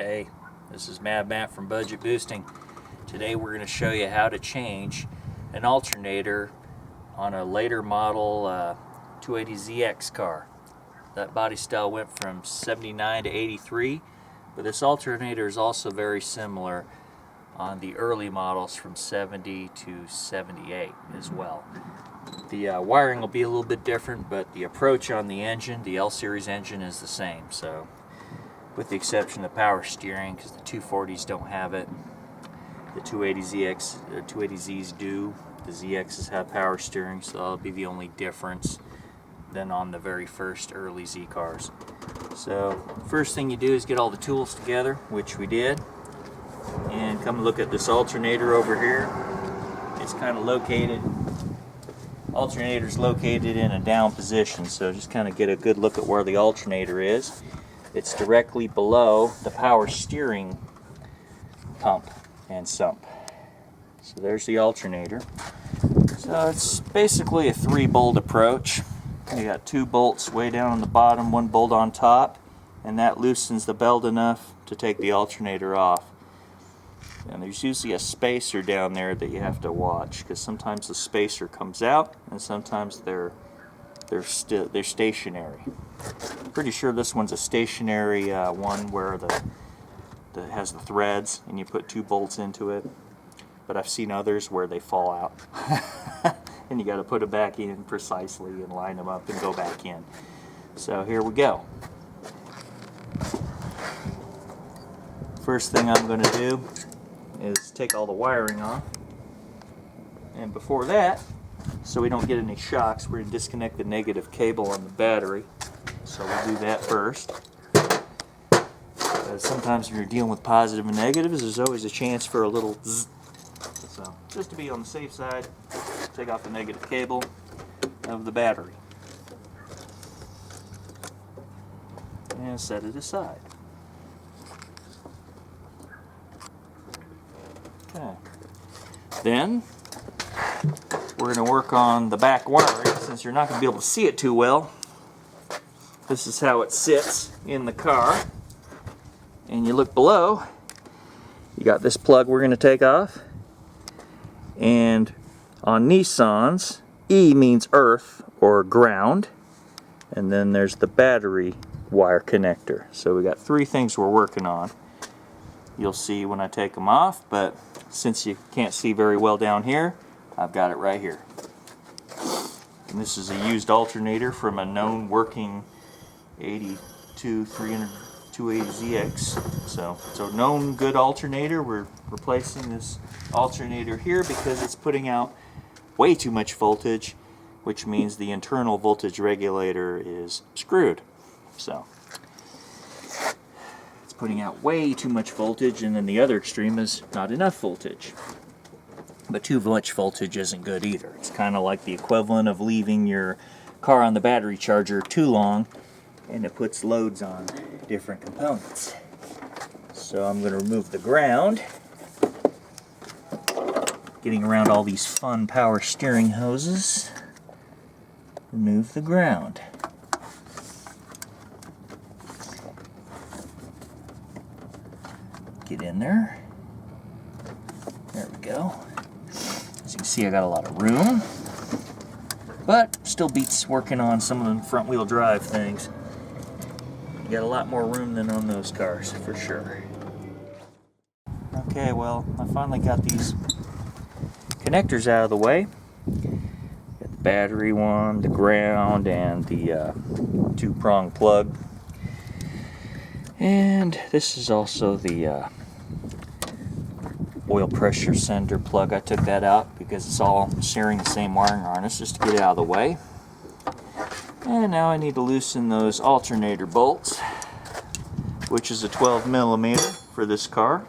Hey, this is Mad Matt from Budget Boosting. Today we're going to show you how to change an alternator on a later model 280ZX car. That body style went from 79 to 83, but this alternator is also very similar on the early models from 70 to 78 as well. The wiring will be a little bit different, but the approach on the engine, the L-Series engine, is the same. So, with the exception of power steering, because the 240s don't have it. The 280Zs do. The ZXs have power steering, so that'll be the only difference than on the very first early Z cars. So, first thing you do is get all the tools together, which we did, and come look at this alternator over here. It's kind of located. Alternator's located in a down position, so just kind of get a good look at where the alternator is. It's directly below the power steering pump and sump. So there's the alternator. So it's basically a 3-bolt approach. You got 2 bolts way down on the bottom, 1 bolt on top, and that loosens the belt enough to take the alternator off. And there's usually a spacer down there that you have to watch, because sometimes the spacer comes out and sometimes they're stationary. Pretty sure this one's a stationary one where that has the threads and you put 2 bolts into it, but I've seen others where they fall out and you got to put it back in precisely and line them up and go back in. So here we go. First thing I'm going to do is take all the wiring off, and before that, so we don't get any shocks, we're going to disconnect the negative cable on the battery. So we'll do that first. Sometimes when you're dealing with positive and negatives, there's always a chance for a little zzz. So just to be on the safe side, take off the negative cable of the battery and set it aside. Okay. Then we're going to work on the back wiring, since you're not going to be able to see it too well. This is how it sits in the car. And you look below, you got this plug we're going to take off. And on Nissans, E means earth or ground. And then there's the battery wire connector. So we got 3 things we're working on. You'll see when I take them off, but since you can't see very well down here, I've got it right here. And this is a used alternator from a known working 280ZX. So it's a known good alternator. We're replacing this alternator here because it's putting out way too much voltage, which means the internal voltage regulator is screwed. So it's putting out way too much voltage, and then the other extreme is not enough voltage. But too much voltage isn't good either. It's kind of like the equivalent of leaving your car on the battery charger too long, and it puts loads on different components. So I'm going to remove the ground, getting around all these fun power steering hoses. Remove the ground. Get in there. There we go. As you can see, I got a lot of room, but still beats working on some of the front wheel drive things. You got a lot more room than on those cars, for sure. Okay, well, I finally got these connectors out of the way. Got the battery one, the ground, and the 2-prong plug. And this is also the oil pressure sender plug. I took that out because it's all sharing the same wiring harness, just to get it out of the way. And now I need to loosen those alternator bolts, which is a 12mm for this car.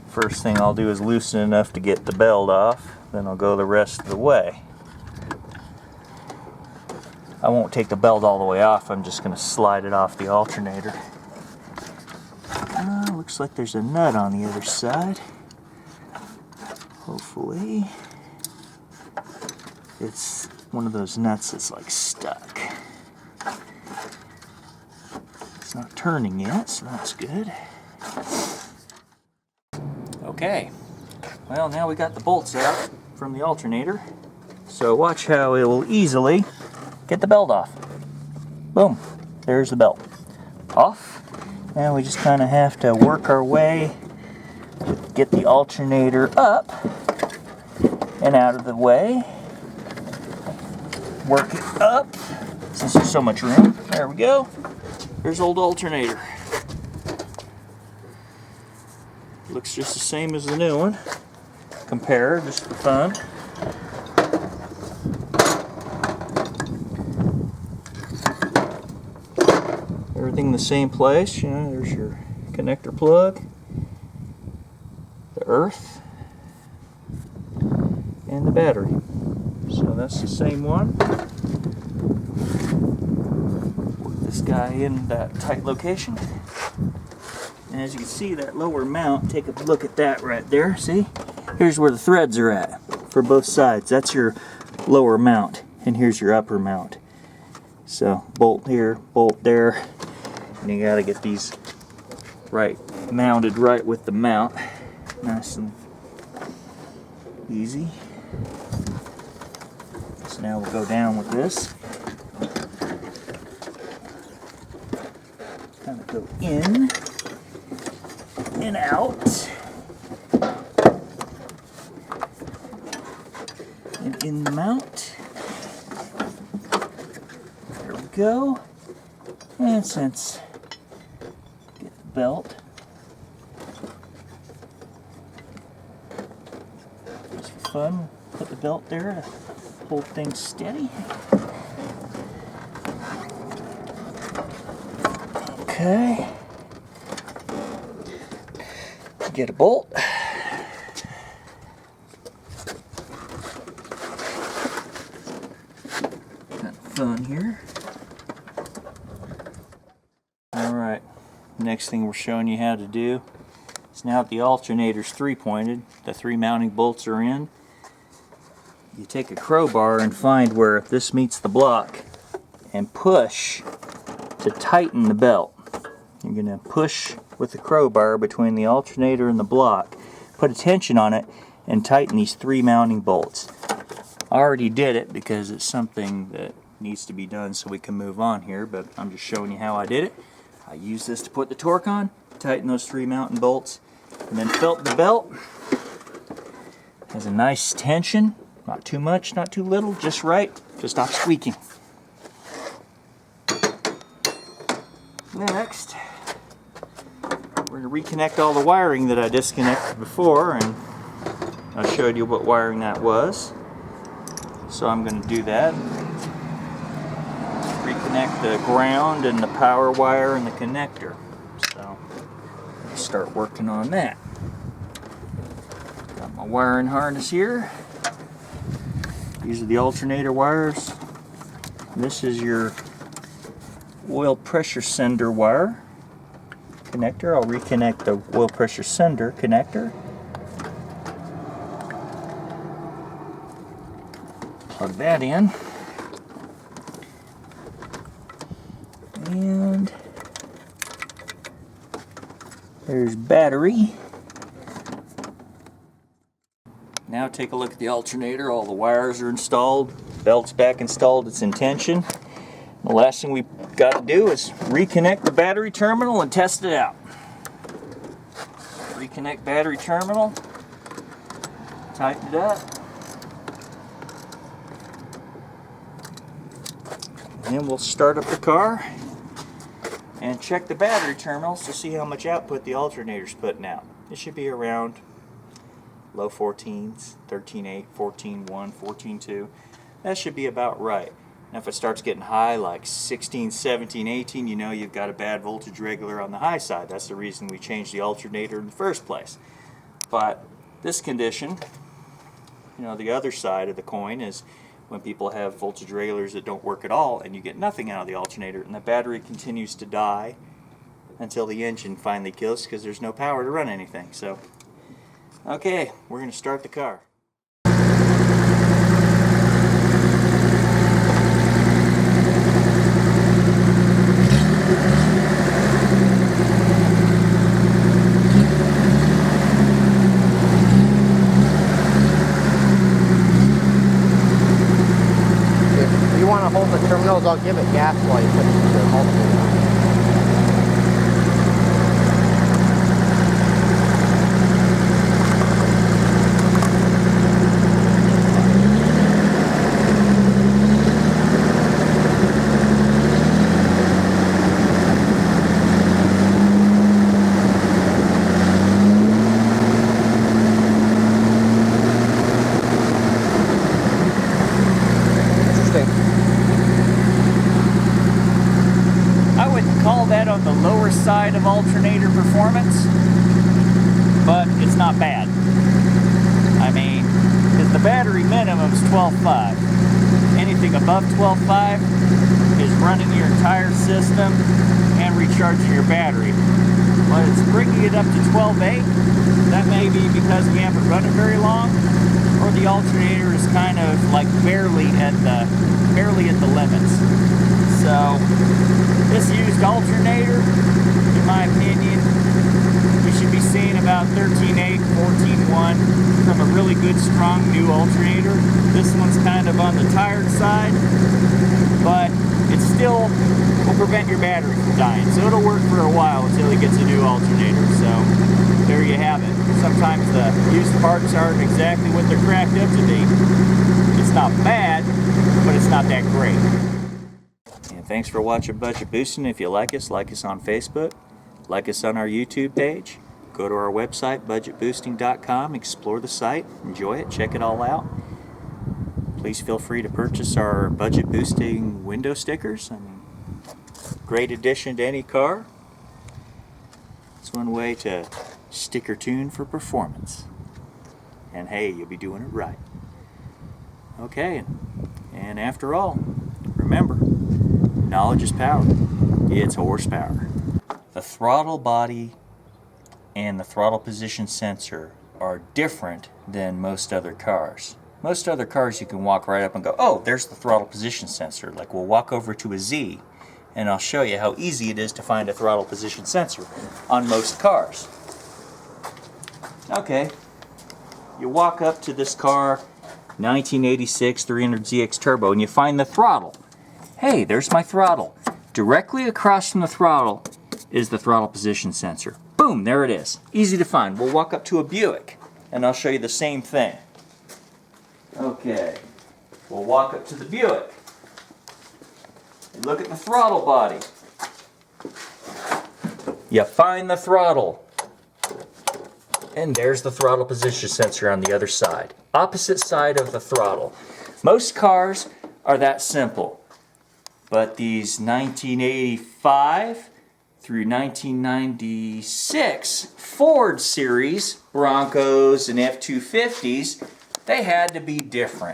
First thing I'll do is loosen enough to get the belt off, then I'll go the rest of the way. I won't take the belt all the way off, I'm just going to slide it off the alternator. Looks like there's a nut on the other side. Hopefully. it's one of those nuts that's like stuck. It's not turning yet, so that's good. Okay, well, now we got the bolts out from the alternator, so watch how it will easily get the belt off. Boom, there's the belt off. Now we just kind of have to work our way, get the alternator up and out of the way. Work it up, since there's so much room. There we go. There's old alternator. Looks just the same as the new one. Compare, just for fun. Everything in the same place. You know, there's your connector plug, the earth, and the battery. So that's the same one. Work this guy in that tight location. And as you can see, that lower mount, take a look at that right there. See? Here's where the threads are at for both sides. That's your lower mount, and here's your upper mount. So bolt here, bolt there, and you got to get these right mounted right with the mount. Nice and easy. So now we'll go down with this. Kind of go in and out. And in the mount. There we go. And since get the belt. Just for fun, put the belt there to hold things steady. Okay. Get a bolt. Kind of fun here. Alright, next thing we're showing you how to do is, now that the alternator's three-pointed, the three mounting bolts are in, you take a crowbar and find where this meets the block and push to tighten the belt. You're going to push with the crowbar between the alternator and the block, put a tension on it, and tighten these three mounting bolts. I already did it because it's something that needs to be done so we can move on here, but I'm just showing you how I did it. I used this to put the torque on, tighten those three mounting bolts, and then felt the belt. Has a nice tension, not too much, not too little, just right to stop squeaking. Next, we're going to reconnect all the wiring that I disconnected before, and I showed you what wiring that was. So I'm going to do that. Reconnect the ground and the power wire and the connector. So let's start working on that. Got my wiring harness here. These are the alternator wires. This is your oil pressure sender wire connector. I'll reconnect the oil pressure sender connector. Plug that in. And there's battery. Now take a look at the alternator. All the wires are installed. Belt's back installed. It's in tension. The last thing we've got to do is reconnect the battery terminal and test it out. Reconnect battery terminal. Tighten it up. And then we'll start up the car and check the battery terminals to see how much output the alternator's putting out. It should be around low 14s, 13.8, 14.1, 14.2. That should be about right. Now if it starts getting high, like 16, 17, 18, you know you've got a bad voltage regulator on the high side. That's the reason we changed the alternator in the first place. But this condition, you know, the other side of the coin is when people have voltage regulators that don't work at all and you get nothing out of the alternator and the battery continues to die until the engine finally kills because there's no power to run anything. So, okay, we're going to start the car. kind of hold the terminals, I'll give it gas while you put the alternator on. I would call that on the lower side of alternator performance, but it's not bad. I mean, because the battery minimum is 12.5. Anything above 12.5 is running your entire system and recharging your battery. But it's bringing it up to 12.8. That may be because we haven't run it very long, or the alternator is kind of like barely at the limits. So this used alternator, in my opinion, you should be seeing about 13.8, 14.1 from a really good, strong new alternator. This one's kind of on the tired side, but it still will prevent your battery from dying. So it'll work for a while until it gets a new alternator. So there you have it. Sometimes the used parts aren't exactly what they're cracked up to be. It's not bad, but it's not that great. And thanks for watching Budget Boosting. If you like us on Facebook, like us on our YouTube page, go to our website, budgetboosting.com, explore the site, enjoy it, check it all out. Please feel free to purchase our Budget Boosting window stickers. I mean, great addition to any car. It's one way to sticker tune for performance. And hey, you'll be doing it right. Okay, and after all, remember, knowledge is power. It's horsepower. The throttle body and the throttle position sensor are different than most other cars. Most other cars you can walk right up and go, oh, there's the throttle position sensor. Like we'll walk over to a Z and I'll show you how easy it is to find a throttle position sensor on most cars. Okay, you walk up to this car, 1986 300ZX Turbo, and you find the throttle. Hey, there's my throttle. Directly across from the throttle is the throttle position sensor. Boom, there it is. Easy to find. We'll walk up to a Buick and I'll show you the same thing. Okay, we'll walk up to the Buick and look at the throttle body. You find the throttle, and there's the throttle position sensor on the other side. Opposite side of the throttle. Most cars are that simple, but these 1985 through 1996 Ford series Broncos and F-250s, they had to be different.